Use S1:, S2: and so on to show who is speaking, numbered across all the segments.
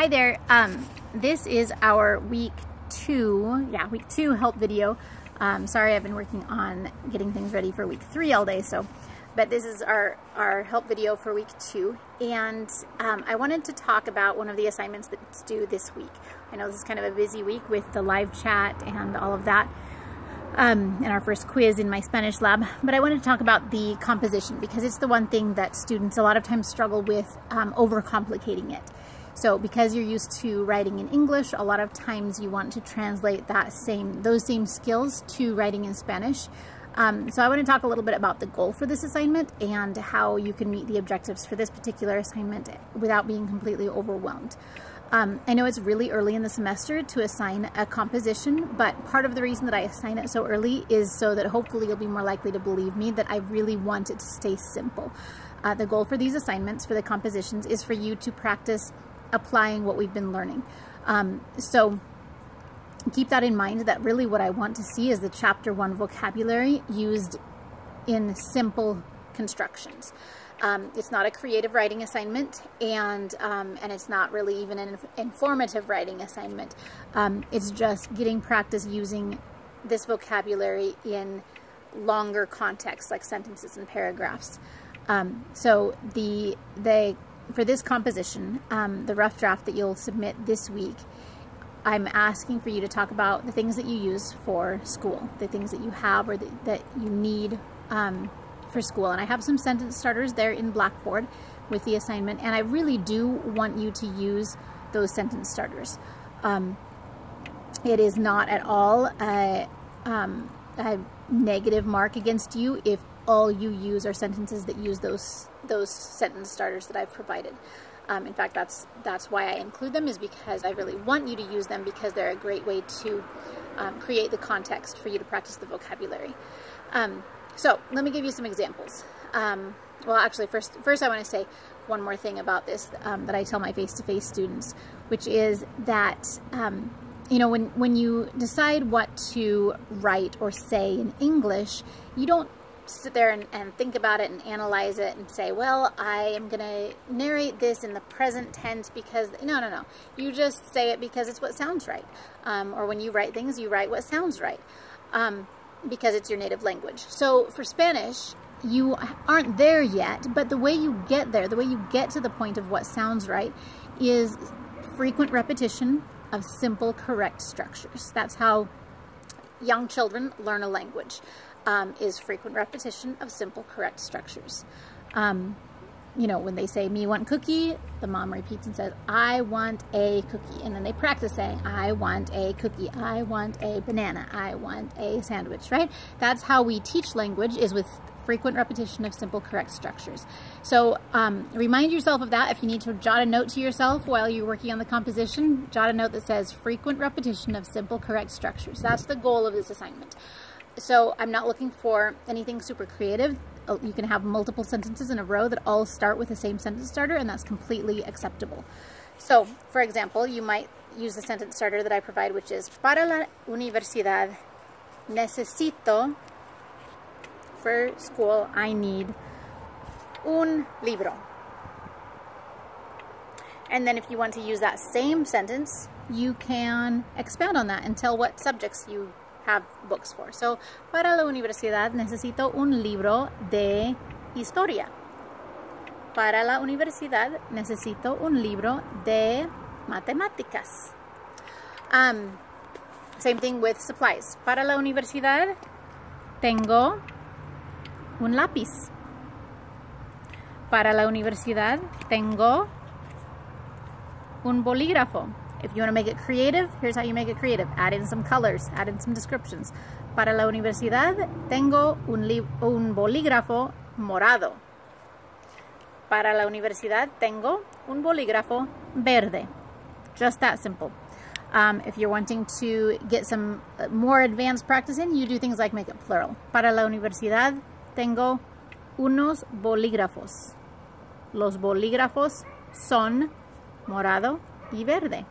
S1: Hi there. This is our week two help video. Sorry, I've been working on getting things ready for week 3 all day, but this is our help video for week 2, and I wanted to talk about one of the assignments that's due this week. I know this is kind of a busy week with the live chat and all of that, and our first quiz in my Spanish lab, but I wanted to talk about the composition because it's the one thing that students a lot of times struggle with, overcomplicating it. So because you're used to writing in English, a lot of times you want to translate those same skills to writing in Spanish. So I want to talk a little bit about the goal for this assignment and how you can meet the objectives for this particular assignment without being completely overwhelmed. I know it's really early in the semester to assign a composition, but part of the reason that I assign it so early is so that hopefully you'll be more likely to believe me that I really want it to stay simple. The goal for these assignments, for the compositions, is for you to practice applying what we've been learning. So keep that in mind, that really what I want to see is the chapter 1 vocabulary used in simple constructions. It's not a creative writing assignment, and it's not really even an informative writing assignment. It's just getting practice using this vocabulary in longer contexts like sentences and paragraphs. So for this composition, the rough draft that you'll submit this week, I'm asking for you to talk about the things that you use for school, the things that you have or that you need for school. And I have some sentence starters there in Blackboard with the assignment, and I really do want you to use those sentence starters. It is not at all a negative mark against you if all you use are sentences that use those sentence starters that I've provided. In fact, that's why I include them, is because I really want you to use them, because they're a great way to create the context for you to practice the vocabulary. So let me give you some examples. Well, actually, first I want to say one more thing about this that I tell my face-to-face students, which is that you know, when you decide what to write or say in English, you don't sit there and think about it and analyze it and say, well, I am going to narrate this in the present tense because, no. You just say it because it's what sounds right. Or when you write things, you write what sounds right, because it's your native language. So for Spanish, you aren't there yet, but the way you get there, the way you get to the point of what sounds right, is frequent repetition of simple, correct structures. That's how young children learn a language. Is frequent repetition of simple, correct structures. You know, when they say, me want cookie, the mom repeats and says, I want a cookie. And then they practice saying, I want a cookie, I want a banana, I want a sandwich, right? That's how we teach language, is with frequent repetition of simple, correct structures. So remind yourself of that. If you need to jot a note to yourself while you're working on the composition, jot a note that says frequent repetition of simple, correct structures. That's the goal of this assignment. So I'm not looking for anything super creative. You can have multiple sentences in a row that all start with the same sentence starter, and that's completely acceptable. So, for example, you might use the sentence starter that I provide, which is, para la universidad necesito, for school, I need un libro. And then if you want to use that same sentence, you can expand on that and tell what subjects you have books for. So, para la universidad necesito un libro de historia. Para la universidad necesito un libro de matemáticas. Same thing with supplies. Para la universidad tengo un lápiz. Para la universidad tengo un bolígrafo. If you want to make it creative, here's how you make it creative. Add in some colors, add in some descriptions. Para la universidad tengo un bolígrafo morado. Para la universidad tengo un bolígrafo verde. Just that simple. If you're wanting to get some more advanced practice in, you do things like make it plural. Para la universidad tengo unos bolígrafos. Los bolígrafos son morado y verde.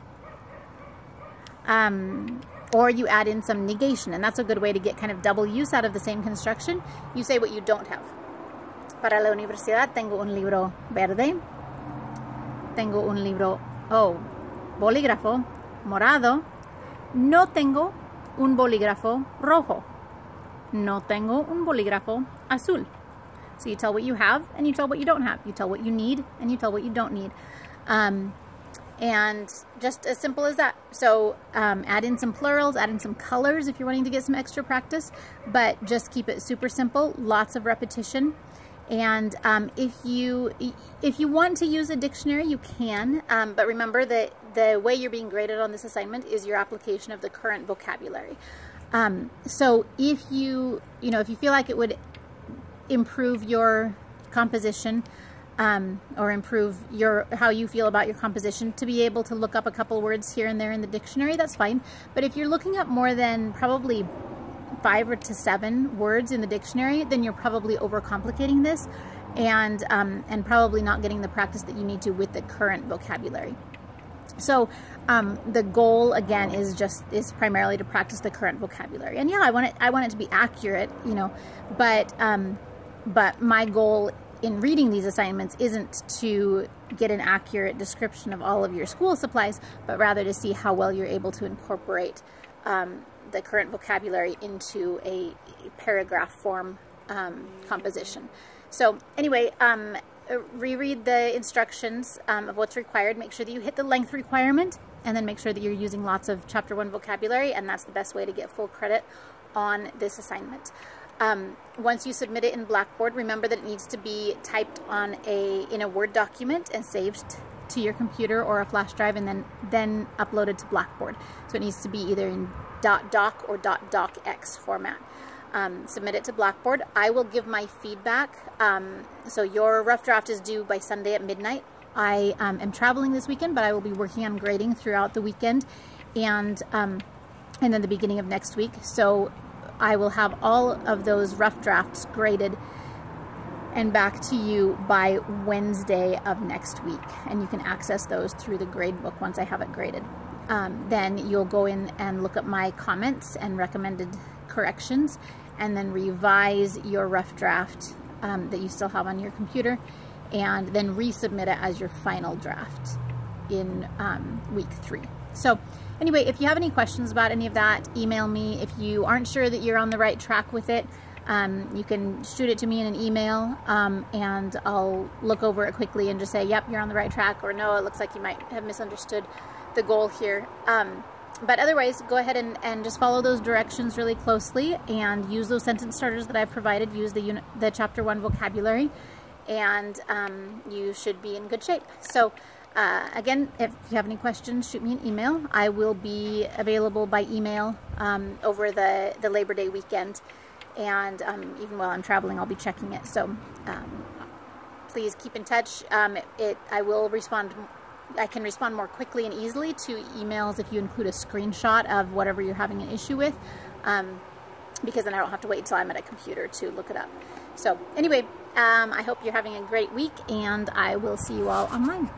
S1: Or you add in some negation, and that's a good way to get kind of double use out of the same construction. You say what you don't have. Para la universidad tengo un libro verde. Tengo un libro, bolígrafo morado. No tengo un bolígrafo rojo. No tengo un bolígrafo azul. So you tell what you have and you tell what you don't have. You tell what you need and you tell what you don't need. And just as simple as that. So add in some plurals, add in some colors if you're wanting to get some extra practice, but just keep it super simple, lots of repetition. And if you want to use a dictionary, you can, but remember that the way you're being graded on this assignment is your application of the current vocabulary. So if you feel like it would improve your composition, or improve how you feel about your composition, to be able to look up a couple words here and there in the dictionary, that's fine. But if you're looking up more than probably 5 to 7 words in the dictionary, then you're probably overcomplicating this and probably not getting the practice that you need to with the current vocabulary. So the goal again is primarily to practice the current vocabulary. And yeah, I want it to be accurate, but my goal in reading these assignments isn't to get an accurate description of all of your school supplies, but rather to see how well you're able to incorporate the current vocabulary into a paragraph form composition. So anyway, reread the instructions of what's required. Make sure that you hit the length requirement, and then make sure that you're using lots of Chapter 1 vocabulary, and that's the best way to get full credit on this assignment. Once you submit it in Blackboard, remember that it needs to be typed in a Word document and saved to your computer or a flash drive, and then uploaded to Blackboard. So it needs to be either in .doc or .docx format. Submit it to Blackboard. I will give my feedback. So your rough draft is due by Sunday at midnight. I am traveling this weekend, but I will be working on grading throughout the weekend and then the beginning of next week. So I will have all of those rough drafts graded and back to you by Wednesday of next week. And you can access those through the grade book once I have it graded. Then you'll go in and look at my comments and recommended corrections, and then revise your rough draft that you still have on your computer, and then resubmit it as your final draft in week 3. So anyway, if you have any questions about any of that, email me. If you aren't sure that you're on the right track with it, you can shoot it to me in an email, and I'll look over it quickly and just say, yep, you're on the right track, or no, it looks like you might have misunderstood the goal here. But otherwise, go ahead and just follow those directions really closely and use those sentence starters that I've provided. Use the Chapter 1 vocabulary, and you should be in good shape. So again, if you have any questions, shoot me an email. I will be available by email over the Labor Day weekend, and even while I'm traveling, I'll be checking it. So please keep in touch. I will respond. I can respond more quickly and easily to emails if you include a screenshot of whatever you're having an issue with, because then I don't have to wait until I'm at a computer to look it up. So anyway, I hope you're having a great week, and I will see you all online.